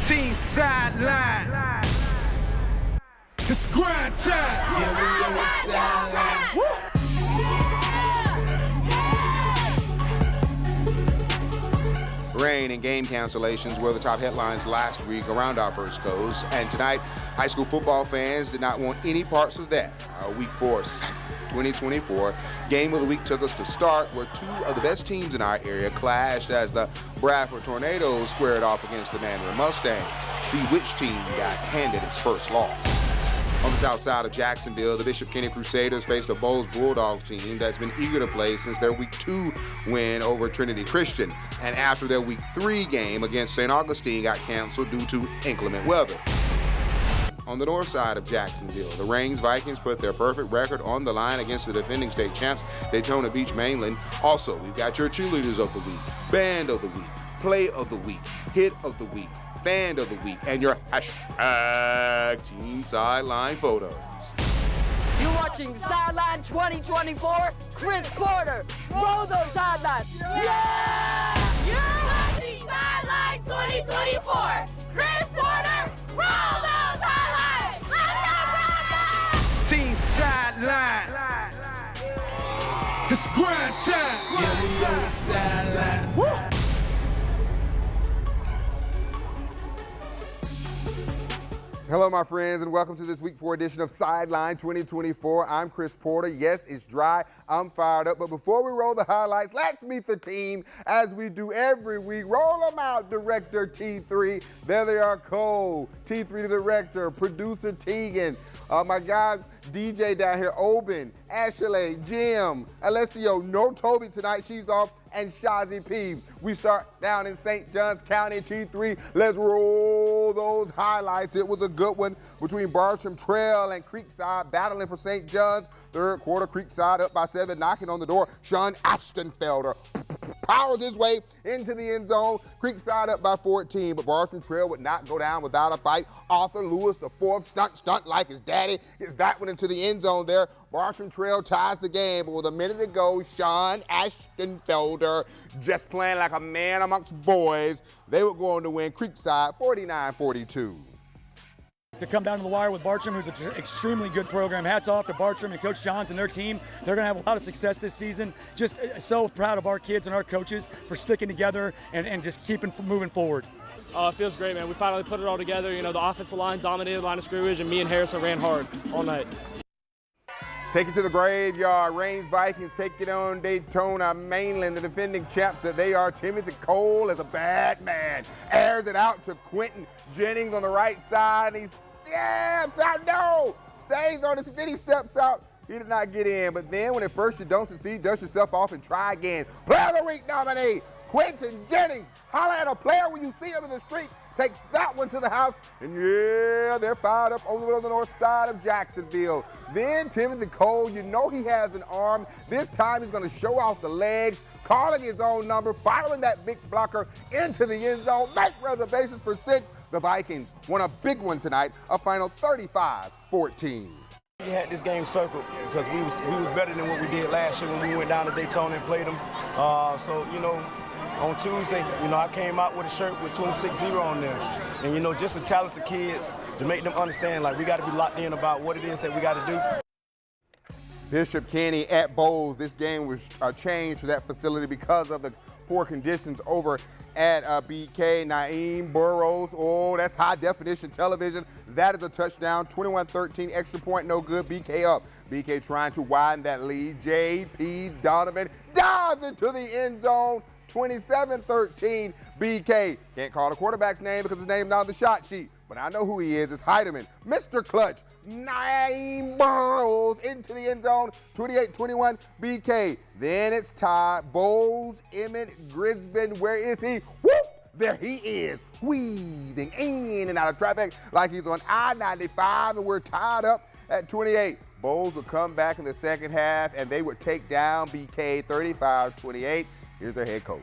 Team sideline. It's grind time. Yeah, we on the sideline. Woo! Rain and game cancellations were the top headlines last week around our First Coast, and tonight, high school football fans did not want any parts of that. Week 4, 2024 game of the week took us to start where two of the best teams in our area clashed as the Bradford Tornadoes squared off against the Mandarin Mustangs. See which team got handed its first loss. On the south side of Jacksonville, the Bishop Kenny Crusaders faced a Bowles Bulldogs team that's been eager to play since their Week 2 win over Trinity Christian, and after their Week 3 game against St Augustine got canceled due to inclement weather. On the north side of Jacksonville, the Reigns Vikings put their perfect record on the line against the defending state champs, Daytona Beach Mainland. Also, we've got your cheerleaders of the week, band of the week, play of the week, hit of the week, fan of the week, and your hashtag Team Sideline photos. You're watching Sideline 2024. Chris Porter, roll those highlights. Yeah! You're watching Sideline 2024. Chris Porter, roll those highlights. Let's go, Team sideline. It's grind time. Yeah, we on the sideline. Woo! Hello, my friends, and welcome to this Week 4 edition of Sideline 2024. I'm Chris Porter. Yes, it's dry. I'm fired up. But before we roll the highlights, let's meet the team as we do every week. Roll them out, Director T3. There they are, Cole. T3 the Director, Producer Tegan. My guy, DJ down here, Oben, Ashley, Jim, Alessio. No Toby tonight. She's off. And Shazi P. We start down in St. Johns County, T3. Let's roll those highlights. It was a good one between Bartram Trail and Creekside battling for St. Johns. Third quarter, Creekside up by 7, knocking on the door. Sean Ashtonfelder powers his way into the end zone. Creekside up by 14, but Bartram Trail would not go down without a fight. Arthur Lewis, the fourth, stunt like his daddy, gets that one into the end zone there. Bartram Trail ties the game, but with a minute to go, Sean Ashtonfelder just playing like a man amongst boys. They would go on to win Creekside 49-42. To come down to the wire with Bartram, who's an extremely good program. Hats off to Bartram and Coach Johns and their team. They're going to have a lot of success this season. Just so proud of our kids and our coaches for sticking together and just keeping moving forward. It feels great, man. We finally put it all together. You know, the offensive line dominated the line of scrimmage, and me and Harrison ran hard all night. Take it to the graveyard. Reigns Vikings take it on Daytona, Mainland, the defending champs that they are. Timothy Cole is a bad man. Airs it out to Quentin Jennings on the right side. He steps out. No! Stays on his feet. He steps out. He did not get in. But then when at first you don't succeed, dust yourself off and try again. Player of the week nominee, Quentin Jennings. Holler at a player when you see him in the street. Takes that one to the house, and yeah, they're fired up over on the north side of Jacksonville. Then Timothy Cole, you know he has an arm. This time he's going to show off the legs, calling his own number, following that big blocker into the end zone. Make reservations for 6. The Vikings won a big one tonight, a final 35-14. We had this game circled because we was better than what we did last year when we went down to Daytona and played them. So, you know, on Tuesday, you know, I came out with a shirt with 26-0 on there. And, you know, just the talented kids to make them understand, like, we got to be locked in about what it is that we got to do. Bishop Kenny at Bowles. This game was changed to that facility because of the poor conditions over at BK. Naeem Burrows. Oh, that's high definition television. That is a touchdown. 21-13, extra point, no good. BK up. BK trying to widen that lead. J.P. Donovan dives into the end zone. 27-13, BK. Can't call the quarterback's name because his name's not on the shot sheet, but I know who he is. It's Heidemann, Mr. Clutch. Naeem Burrows into the end zone, 28-21, BK. Then it's tied. Bowles, Emmett, Grisbin, where is he? Whoop! There he is, weaving in and out of traffic like he's on I-95, and we're tied up at 28. Bowles will come back in the second half, and they would take down BK 35-28. Here's their head coach.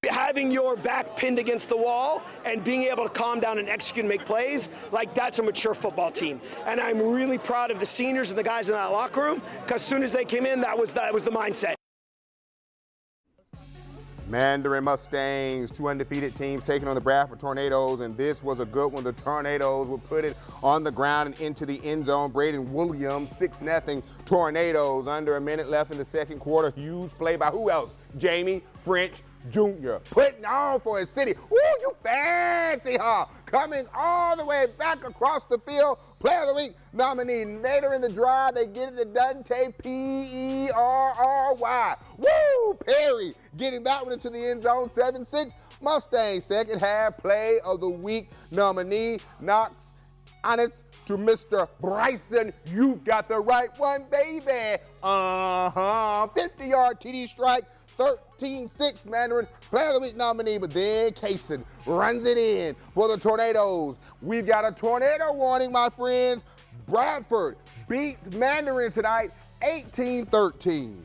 Having your back pinned against the wall and being able to calm down and execute and make plays, like that's a mature football team. And I'm really proud of the seniors and the guys in that locker room because as soon as they came in, that was the mindset. Mandarin Mustangs, 2 undefeated teams taking on the Bradford Tornadoes, and this was a good one. The Tornadoes would put it on the ground and into the end zone. Braden Williams, 6-0 Tornadoes. Under a minute left in the second quarter. Huge play by who else? Jamie French Jr. putting on for his city. Woo, you fancy, huh? Coming all the way back across the field. Player of the Week nominee. Later in the drive, they get it to Dante Perry. Woo, Perry getting that one into the end zone. 7-6 Mustangs. Second half Play of the Week nominee. Knox honest to Mr. Bryson. You've got the right one, baby. 50-yard TD strike. 13-6 Mandarin Player of the Week nominee, but then Kaysen runs it in for the Tornadoes. We've got a tornado warning, my friends. Bradford beats Mandarin tonight, 18-13.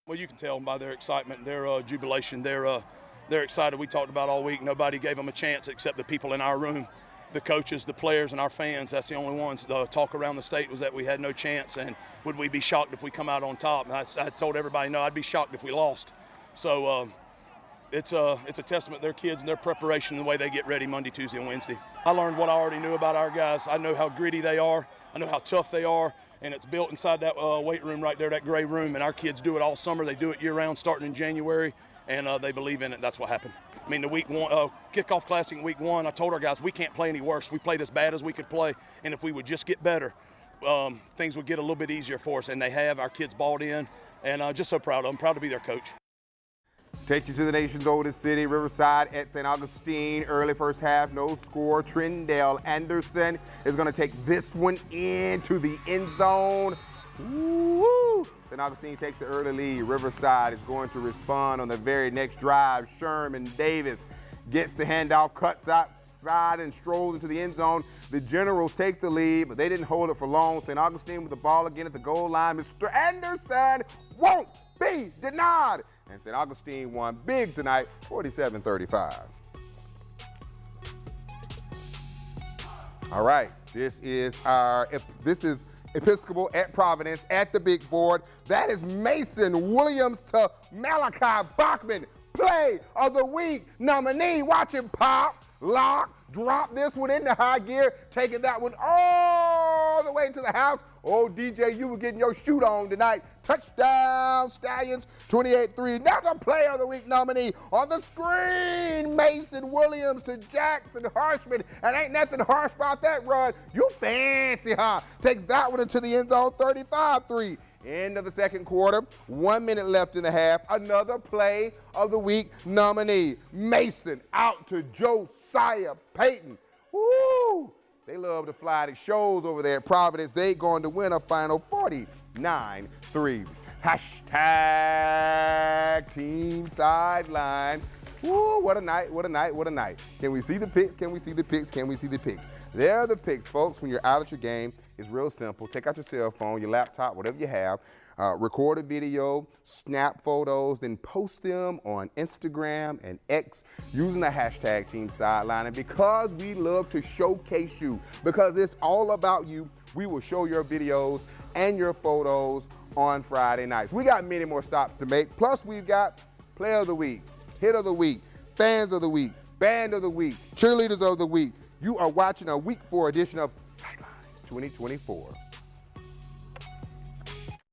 Well, you can tell by their excitement, their jubilation. They're excited. We talked about all week. Nobody gave them a chance except the people in our room, the coaches, the players, and our fans. That's the only ones. The talk around the state was that we had no chance, and would we be shocked if we come out on top? And I told everybody, no, I'd be shocked if we lost. So it's a testament to their kids and their preparation and the way they get ready Monday, Tuesday, and Wednesday. I learned what I already knew about our guys. I know how gritty they are. I know how tough they are, and it's built inside that weight room right there, that gray room, and our kids do it all summer. They do it year-round starting in January, and they believe in it. That's what happened. I mean, the week one, kickoff classic week one, I told our guys we can't play any worse. We played as bad as we could play, and if we would just get better, things would get a little bit easier for us, and they have. Our kids bought in, and just so proud of them. Proud to be their coach. Take you to the nation's oldest city, Riverside at St Augustine. Early first half, no score. Trindale Anderson is going to take this one into the end zone. Woo! St Augustine takes the early lead. Riverside is going to respond on the very next drive. Sherman Davis gets the handoff, cuts outside and strolls into the end zone. The Generals take the lead, but they didn't hold it for long. St Augustine with the ball again at the goal line. Mr. Anderson won't be denied. And St. Augustine won big tonight, 47-35. All right, this is Episcopal at Providence at the big board. That is Mason Williams to Malachi Bachman. Play of the Week nominee. Watch him pop, lock, drop this one into high gear, taking that one all the way to the house. Oh, DJ, you were getting your shoot on tonight. Touchdown, Stallions, 28-3. Another Player of the Week nominee on the screen. Mason Williams to Jackson Harshman. And ain't nothing harsh about that run. You fancy, huh? Takes that one into the end zone, 35-3. End of the second quarter, 1 minute left in the half. Another Play of the Week nominee. Mason out to Josiah Payton. Woo! They love to fly the shows over there at Providence. They going to win a final 49-3. Hashtag Team Sideline. Woo, what a night, what a night, what a night. Can we see the picks? Can we see the picks? Can we see the picks? There are the picks, folks. When you're out at your game, it's real simple. Take out your cell phone, your laptop, whatever you have. Record a video, snap photos, then post them on Instagram and X using the hashtag Team Sideline. And because we love to showcase you, because it's all about you, we will show your videos and your photos on Friday nights. We got many more stops to make. Plus, we've got Player of the Week, Hit of the Week, Fans of the Week, Band of the Week, Cheerleaders of the Week. You are watching a Week 4 edition of Sideline 2024.